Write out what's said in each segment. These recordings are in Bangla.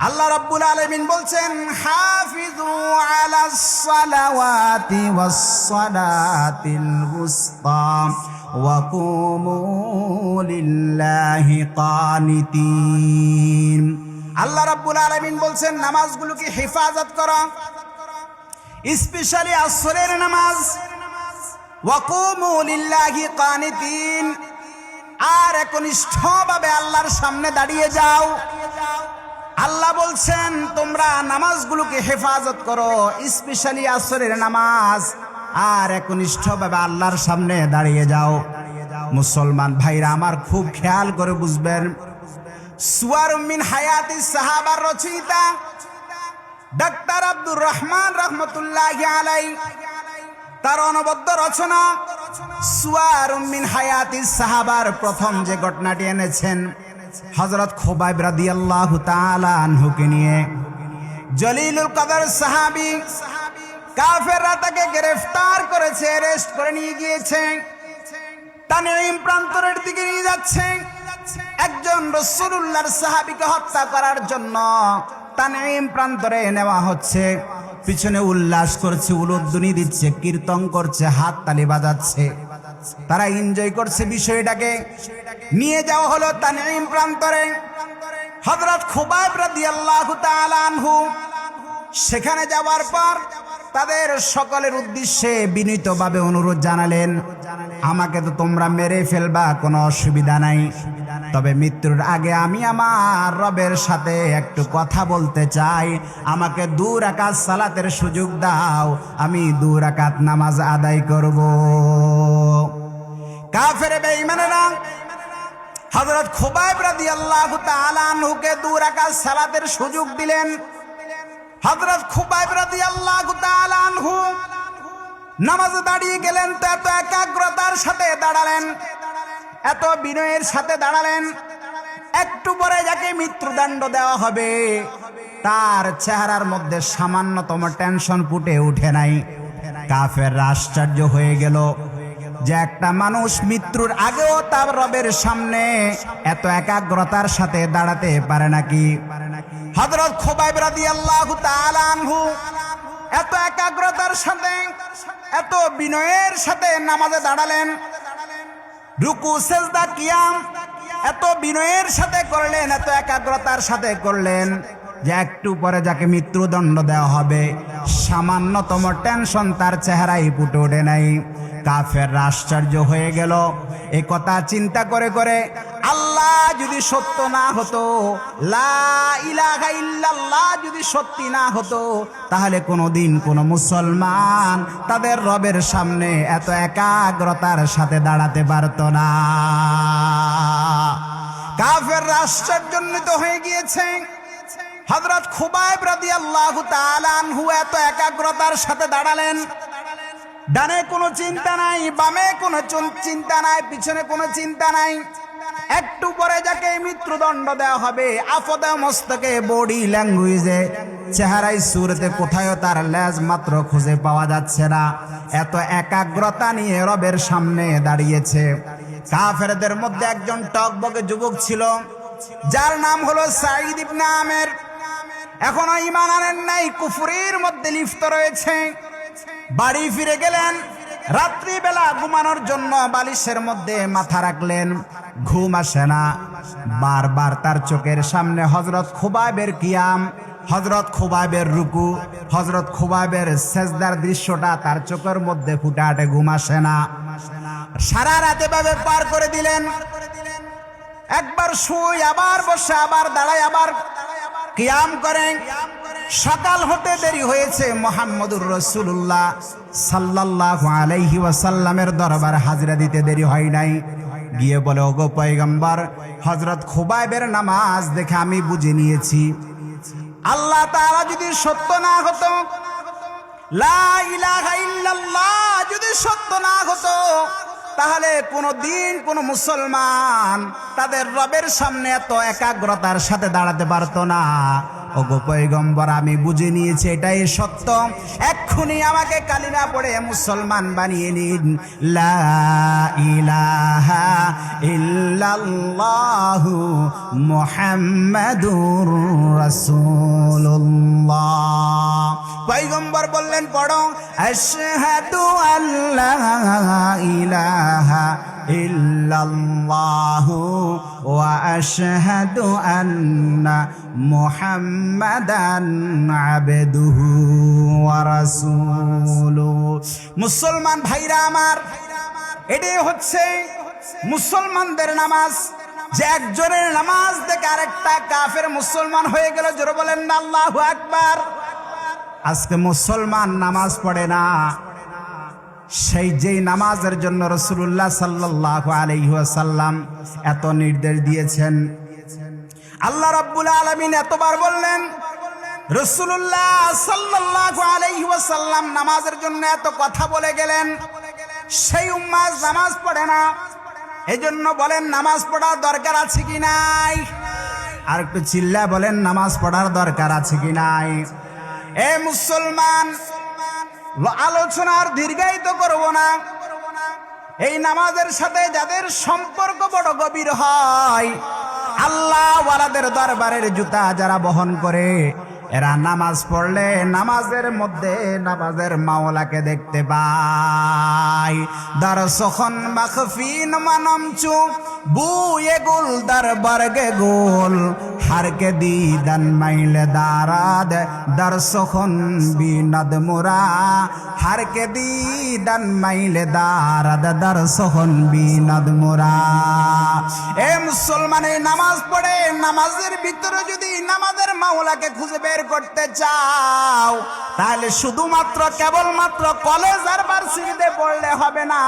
আল্লাহ রাব্বুল আলামিন বলছেন, হাফিজু আলাস সালাওয়াতি ওয়াস সালাতিল উসতা ওয়া কুমু লিল্লাহি কানিতিন। আল্লাহ রাব্বুল আলামিন বলছেন, নামাজগুলোকে হেফাজত করো, স্পেশালি আসরের নামাজ। ওয়া কুমু লিল্লাহি কানিতিন, আর একনিষ্ঠভাবে আল্লাহর সামনে দাঁড়িয়ে যাও। আল্লাহ বলছেন তোমরা নামাজগুলোকে হেফাজত করো, স্পেশালি আসরের নামাজ, আর একনিষ্ঠভাবে আল্লাহর সামনে দাঁড়িয়ে যাও। মুসলমান ভাইরা আমার, খুব খেয়াল করে বুঝবেন, সুয়ারুম মিন হায়াতিস সাহাবার রচয়িতা ডাক্তার আব্দুর রহমান রাহমাতুল্লাহি আলাইহি তার অনবদ্য রচনা সুয়ারুম মিন হায়াতিস সাহাবার প্রথম যে ঘটনাটি এনেছেন হযরত খুবাইব রাদিয়াল্লাহু তাআলা আনহুকে নিয়ে। জলিলুল কদর সাহাবী, কাফেররা তাকে গ্রেফতার করেছে, অ্যারেস্ট করে নিয়ে গিয়েছে, তানঈম প্রান্তরের দিকে নিয়ে যাচ্ছে। একজন রাসূলুল্লাহর সাহাবীকে হত্যা করার জন্য তানঈম প্রান্তরে নেওয়া হচ্ছে। পিছনে উল্লাস করছে, উলুধ্বনি দিচ্ছে, কীর্তন করছে, হাত তালি বাজাচ্ছে, তারা এনজয় করছে বিষয়টাকে। নিয়ে যাওয়া হলো তানঈম প্রান্তরে। হযরত খুবাইব রাদিয়াল্লাহু তাআলা আনহু সেখানে যাওয়ার পর তাদের সকলের উদ্দেশ্যে বিনীতভাবে অনুরোধ জানালেন, আমাকে তো তোমরা মেরে ফেলবা, কোনো অসুবিধা নাই, তবে মৃত্যুর আগে আমি আমার রবের সাথে একটু কথা বলতে চাই, আমাকে 2 রাকাত সালাতের সুযোগ দাও, আমি 2 রাকাত নামাজ আদায় করব। কাফের বেঈমানেরা হযরত খুবাইব রাদিয়াল্লাহু তাআলা আনহুকে 2 রাকাত সালাতের সুযোগ দিলেন। হযরত খুবাইব রাদিয়াল্লাহু তাআলা আনহু নামাজে দাঁড়িয়ে গেলেন, তো এত একাগ্রতার সাথে দাঁড়ালেন, এত বিনয়ের সাথে দাঁড়ালেন, একটু পরে যাকে মৃত্যুদণ্ড দেওয়া হবে তার চেহারার মধ্যে সামান্যতম টেনশন ফুটে উঠে নাই। কাফেররা আশ্চর্য হয়ে গেল যে একটা মানুষ মৃত্যুর আগেও তার রবের সামনে এত একাগ্রতার সাথে দাঁড়াতে পারে নাকি। হযরত খুবাইব রাদিয়াল্লাহু তাআলা আনহু এত একাগ্রতার সাথে, এত বিনয়ের সাথে নামাজে দাঁড়ালেন, রুকু সেজদা কিয়াম এত বিনয়ের সাথে করলেন, এত একাগ্রতার সাথে করলেন যে একটু পরে যাকে মৃত্যুদণ্ড দেওয়া হবে সামান্যতম টেনশন তার চেহারায় ফুটে ওঠে নাই। কাফেররা আশ্চর্য হয়ে গেল। এই কথা চিন্তা করে করে, আল্লাহ যদি সত্য না হতো, লা ইলাহা ইল্লাল্লাহ যদি সত্যি না হতো, তাহলে কোনোদিন কোনো মুসলমান তাদের রবের সামনে এত একাগ্রতার সাথে দাঁড়াতে পারত না। কাফেররা আশ্চর্যান্বিত হয়ে গিয়েছে। হযরত খুবাইব রাদিয়াল্লাহু তাআলা আনহু এত একাগ্রতার সাথে দাঁড়ালেন, ডানে কোনো চিন্তা নাই, বামে কোনো চিন্তা নাই, পিছনে কোনো চিন্তা নাই। একটু পরে যাকে মৃত্যুদণ্ড দেওয়া হবে, আফদে মস্তকে, বডি ল্যাঙ্গুয়েজে, চেহারায় সুরতে কোথায় তার লেজ মাত্র খুঁজে পাওয়া যাচ্ছে না, এত একাগ্রতা নিয়ে রবের সামনে দাঁড়িয়েছে। কাফেরদের মধ্যে একজন টকবকে যুবক ছিল, যার নাম হলো সাঈদ ইবনে আমের। এখনো ঈমান আনেন নাই, কুফরির মধ্যে লিপ্ত রয়েছে। বাড়ি ফিরে গেলেন, রাত্রিবেলা ঘুমানোর জন্য বালিশের মধ্যে মাথা রাখলেন, ঘুম আসে না। বারবার তার চোখের সামনে হযরত খুবাইবের কিয়াম, হযরত খুবাইবের রুকু, হযরত খুবাইবের সেজদার দৃশ্যটা তার চোখের মধ্যে ফুটে ওঠে, ঘুম আসে না। সারা রাতে ভাবে পার করে দিলেন। একবার শুই, আবার বসে, আবার দাঁড়ায়, আবার কিয়াম করেন। সকাল হতে দেরি হয়েছে, মুহাম্মদুর রাসূলুল্লাহ সাল্লাল্লাহু আলাইহি ওয়াসাল্লামের দরবারে হাজিরা দিতে দেরি হয় নাই। গিয়ে বলে, ওগো পয়গম্বর, হযরত খুবাইবের নামাজ দেখে আমি বুঝে নিয়েছি, আল্লাহ তাআলা যদি সত্য না হতো, লা ইলাহা ইল্লাল্লাহ যদি সত্য না হতো, তাহলে কোনোদিন কোনো মুসলমান তাদের রবের সামনে এত একাগ্রতার সাথে দাঁড়াতে পারতো না। ওগো পয়গম্বর আমি বুঝে নিয়েছি এটাই সত্য, এক্ষুনি আমাকে কালিমা পড়ে মুসলমান বানিয়ে নিন। লা ইলাহা ইল্লাল্লাহু মুহাম্মাদুর রাসূলুল্লাহ। পয়গম্বর বললেন পড়ো, আশহাদু আল্লা ইলাহা ইল্লাল্লাহু ওয়া আশহাদু আন্না মুহাম্মাদান আবদুহু ওয়া রাসূলুহু। মুসলমান ভাইরা আমার, এটাই হচ্ছে মুসলমানদের নামাজ, যে একজনের নামাজ দেখে আরেকটা কাফের মুসলমান হয়ে গেল। জোরে বলেন না আল্লাহু আকবার। আজকে মুসলমান নামাজ পড়ে না, সেই যেই নামাজের জন্য রাসূলুল্লাহ সাল্লাল্লাহু আলাইহি ওয়াসাল্লাম এত নির্দেশ দিয়েছেন। আল্লাহ রাব্বুল আলামিন এতবার বললেন, রাসূলুল্লাহ সাল্লাল্লাহু আলাইহি ওয়াসাল্লাম নামাজের জন্য এত কথা বলে গেলেন, সেই উম্মাহ নামাজ পড়ে না। এজন্য বলেন নামাজ পড়ার দরকার আছে কি নাই? আর একটু চিল্লা বলেন নামাজ পড়ার দরকার আছে কি নাই? এ মুসলমান, আলোচনার দীর্ঘায়িত করব না। এই নামাজের সাথে যাদের সম্পর্ক বড় গভীর হয়, আল্লাহ ওয়ালাদের দরবারের জুতা যারা বহন করে, এরা নামাজ পড়লে নামাজের মধ্যে নামাজের মাওলাকে দেখতে পায়। দরসখন মাখফিন মানমচু বুয়ে গুল দরবারগে গোল হারকে দিদান মাইলে দারাদ দরসখন বিনদ মুরা হারকে দিদান মাইলে দারাদ দরসখন বিনদ মুরা। এ মুসলমান, এই নামাজ পড়ে নামাজের ভিতরে যদি নামাজের মাওলাকে খুঁজে বের করতে চাও, তাহলে শুধুমাত্র কেবলমাত্র কলেজ আর ভার্সিটিতে পড়লে হবে না,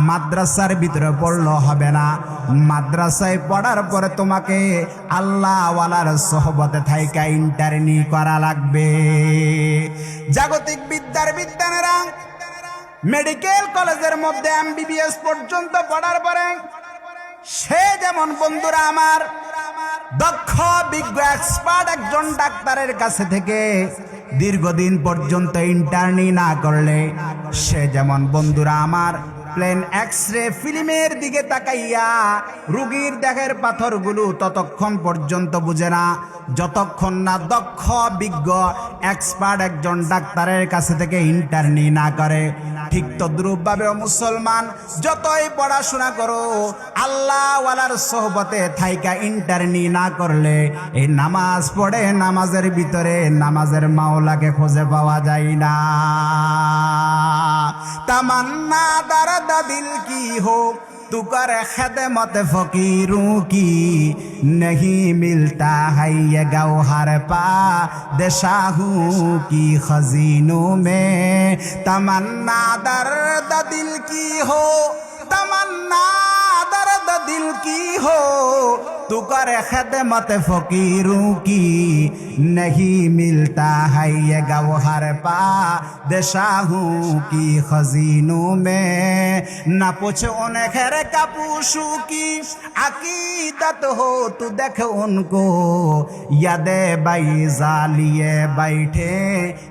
মাদ্রাসার ভিতরে পড়লে হবে না। মাদ্রাসায় পড়ার পরে তোমাকে আল্লাহ ওয়ালার সোহবতে থাইকা ইন্টারনি করা লাগবে। জাগতিক বিদ্যার বিজ্ঞানীরা মেডিকেল কলেজের মধ্যে MBBS পর্যন্ত পড়ার পরে সে যেমন বন্ধুরা আমার দক্ষ বিজ্ঞ এক্সপার্ট একজন ডাক্তারের কাছে থেকে দীর্ঘদিন পর্যন্ত ইন্টার্নি না করলে সে যেমন বন্ধুরা আমার প্লেন এক্সরে ফিল্মের দিকে তাকাইয়া রোগীর দেহের পাথরগুলো ততক্ষণ পর্যন্ত বুঝে না যতক্ষণ না দক্ষ বিজ্ঞ এক্সপার্ট একজন ডাক্তারের কাছে থেকে ইন্টার্নি না করে। ঠিক তদ্রূপভাবে মুসলমান যতই পড়াশোনা করো, আল্লাহ ওয়ালার সোহবতে থাইকা ইন্টার্নি না করলে এই নামাজ পড়ে নামাজের ভিতরে নামাজের মাওলাকে খুঁজে পাওয়া যায় না। তামান্না দর্দ দিল কি হো तू कर खिदमत फकीरों की नहीं मिलता है ये गौहर पा देशाहूं की खजीनों में। तमन्ना दर्द दिल की हो, तमन्ना दर्द दिल की हो तू कर खिदमत फकीरों की नहीं मिलता है ये गौहर पा देशाहूं की खजीनों में। न पूछ उन्हें खैर कपूशू की अकीदत हो तू देख उनको यादे बैजा लिए बैठे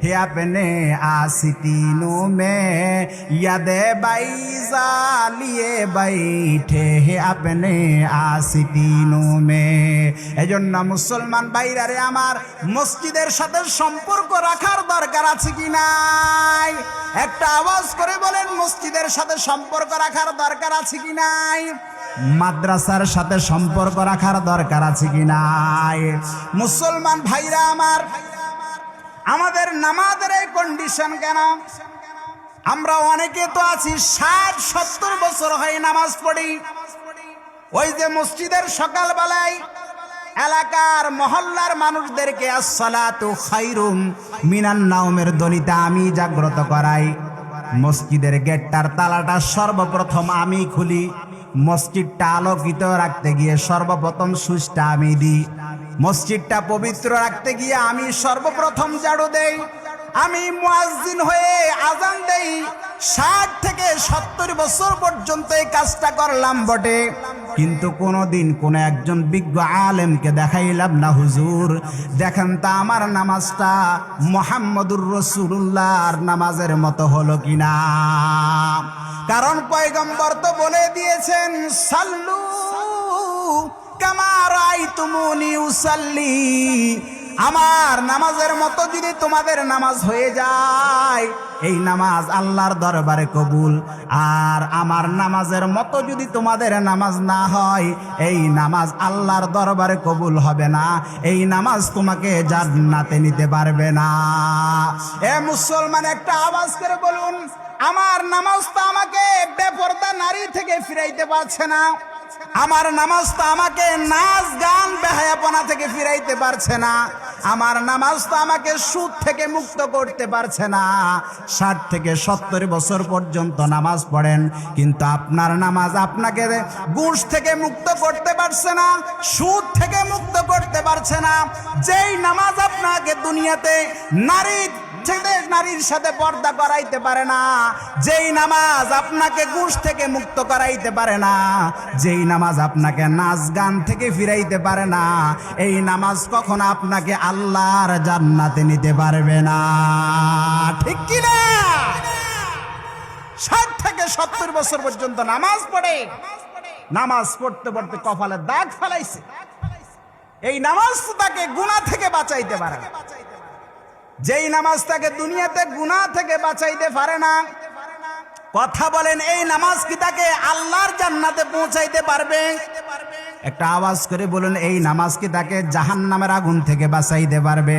है अपने आस्तीनों में। यादे बैजा लिए बैठे है अपने आस्तीनों में। এজন্য মুসলমান ভাইরারে আমার মসজিদের সাথে সম্পর্ক রাখার দরকার আছে কি নাই? একটা আওয়াজ করে বলেন মসজিদের সাথে সম্পর্ক রাখার দরকার আছে কি নাই? মাদ্রাসার সাথে সম্পর্ক রাখার দরকার আছে কি নাই? মুসলমান ভাইরা আমার, আমাদের নামাজের এই কন্ডিশন কেন? আমরা অনেকে তো আছি 60-70 বছর হয় নামাজ পড়ি। ওই যে মসজিদের সকালবেলায় এলাকার মহল্লার মানুষদেরকে আসসালাতু খায়রুম মিনান নাওমের ধ্বনিতে আমি জাগ্রত করাই। মসজিদের গেটটার তালাটা সর্বপ্রথম আমি খুলি। মসজিদটা আলোকিত রাখতে গিয়ে সর্বপ্রথম সুইচটা আমি দিই। মসজিদটা পবিত্র রাখতে গিয়ে আমি সর্বপ্রথম ঝাড়ু দেই। আমি মুয়াজ্জিন হয়ে আজান দেই। 60 থেকে 70 বছর পর্যন্ত এই কাজটা করলাম বটে, কিন্তু কোনোদিন কোন একজন বিজ্ঞ আলেমকে দেখাইলাম না হুজুর দেখেন তা আমার নামাজটা মুহাম্মদুর রাসূলুল্লাহর নামাজের মতো হলো কিনা। কারণ পয়গম্বর তো বলে দিয়েছেন সাল্লু কামা রাআইতুমুনি উসাল্লি, আমার নামাজের মতো যদি তোমাদের নামাজ হয়ে যায় এই নামাজ আল্লাহর দরবারে কবুল, আর আমার নামাজের মতো যদি তোমাদের নামাজ না হয় এই নামাজ আল্লাহর দরবারে কবুল হবে না, এই নামাজ তোমাকে জান্নাতে নিতে পারবে না। এ মুসলমান একটা আওয়াজ করে বলুন, আমার নামাজ তো আমাকে বেপরদা নারী থেকে ফিরাইতে পারছে না, আমার নামাজ তো আমাকে নাচ গান বেহায়াপনা থেকে ফিরাইতে পারছে না, আমার নামাজ তো আমাকে সুদ থেকে মুক্ত করতে পারছে না। 60 থেকে 70 বছর পর্যন্ত নামাজ পড়েন কিন্তু আপনার নামাজ আপনাকে ঘুষ থেকে মুক্ত করতে পারছে না, সুদ থেকে মুক্ত করতে পারছে না। যেই নামাজ আপনাকে দুনিয়াতে নারীর সাথে পর্দা করাইতে পারে না, যেই নামাজ আপনাকে ঘুষ থেকে মুক্ত করাইতে পারে না, যেই নামাজ আপনাকে নাচ গান থেকে ফিরাইতে পারে না, এই নামাজ কখনো আপনাকে আল্লাহর জান্নাতে নিতে পারবে না। ঠিক কি না? 60 থেকে 70 বছর পর্যন্ত নামাজ পড়ে, নামাজ পড়তে পড়তে কপালে দাগ ফেলাইছে, এই নামাজ তো তাকে গুনাহ থেকে বাঁচাইতে পারে না। যেই নামাজ তাকে দুনিয়াতে গুনাহ থেকে বাঁচাইতে পারে না, কথা বলেন এই নামাজ কি তাকে আল্লাহর জান্নাতে পৌঁছাইতে পারবে? একটা আওয়াজ করে বলুন, এই নামাজ কি তাকে জাহান্নামের আগুন থেকে বাঁচাইতে পারবে?